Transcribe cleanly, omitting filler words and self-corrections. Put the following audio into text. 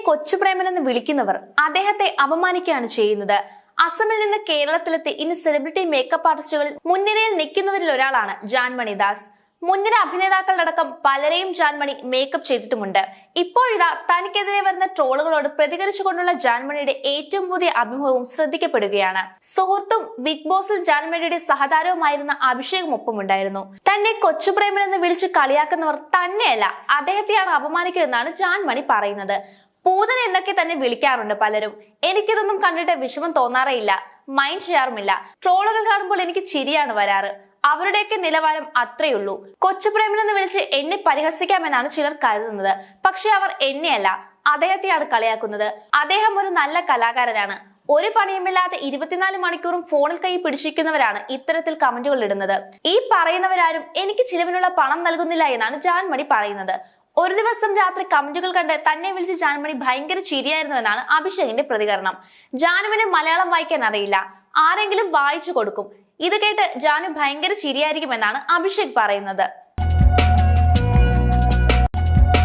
കൊച്ചുപ്രേമൻ എന്ന് വിളിക്കുന്നവർ അദ്ദേഹത്തെ അപമാനിക്കുകയാണ് ചെയ്യുന്നത്. അസമിൽ നിന്ന് കേരളത്തിലെത്തി ഇന്ന് സെലിബ്രിറ്റി മേക്കപ്പ് ആർട്ടിസ്റ്റുകളിൽ മുൻനിരയിൽ നിൽക്കുന്നവരിൽ ഒരാളാണ് ജാൻമണി ദാസ്. മുൻനിര അഭിനേതാക്കളടക്കം പലരെയും ജാൻമണി മേക്കപ്പ് ചെയ്തിട്ടുമുണ്ട്. ഇപ്പോഴിതാ തനിക്കെതിരെ വരുന്ന ട്രോളുകളോട് പ്രതികരിച്ചുകൊണ്ടുള്ള ജാൻമണിയുടെ ഏറ്റവും പുതിയ അഭിമുഖവും ശ്രദ്ധിക്കപ്പെടുകയാണ്. സുഹൃത്തും ബിഗ് ബോസിൽ ജാൻമണിയുടെ സഹതാരവുമായിരുന്ന അഭിഷേകും ഒപ്പമുണ്ടായിരുന്നു. തന്നെ കൊച്ചുപ്രേമൻ എന്ന് വിളിച്ച് കളിയാക്കുന്നവർ തന്നെയല്ല അദ്ദേഹത്തെയാണ് അപമാനിക്കുന്നതെന്നാണ് ജാൻമണി പറയുന്നത്. പൂതന എന്നൊക്കെ തന്നെ വിളിക്കാറുണ്ട് പലരും. എനിക്കിതൊന്നും കണ്ടിട്ട് വിഷമം തോന്നാറേയില്ല, മൈൻഡ് ചെയ്യാറുമില്ല. ട്രോളുകൾ കാണുമ്പോൾ എനിക്ക് ചിരിയാണ് വരാറ്. അവരുടെയൊക്കെ നിലവാരം അത്രയുള്ളൂ. കൊച്ചുപ്രേമൻ എന്ന് വിളിച്ച് എന്നെ പരിഹസിക്കാമെന്നാണ് ചിലർ കരുതുന്നത്. പക്ഷെ അവർ എന്നെയല്ല, അദ്ദേഹത്തെയാണ് കളിയാക്കുന്നത്. അദ്ദേഹം ഒരു നല്ല കലാകാരനാണ്. ഒരു പണിയുമില്ലാതെ 24 മണിക്കൂറും ഫോണിൽ കൈ പിടിച്ചിരിക്കുന്നവരാണ് ഇത്തരത്തിൽ കമന്റുകൾ ഇടുന്നത്. ഈ പറയുന്നവരാരും എനിക്ക് ചിലവിനുള്ള പണം നൽകുന്നില്ല എന്നാണ് ജാൻമണി പറയുന്നത്. ഒരു ദിവസം രാത്രി കമന്റുകൾ കണ്ട് തന്നെ വിളിച്ച് ജാൻമണി ഭയങ്കര ചിരിയായിരുന്നു എന്നാണ് അഭിഷേകിന്റെ പ്രതികരണം. ജാനുവിന് മലയാളം വായിക്കാൻ അറിയില്ല, ആരെങ്കിലും വായിച്ചു കൊടുക്കും. ഇത് കേട്ട് ജാനു ഭയങ്കര ചിരിയായിരിക്കുമെന്നാണ് അഭിഷേക് പറയുന്നത്.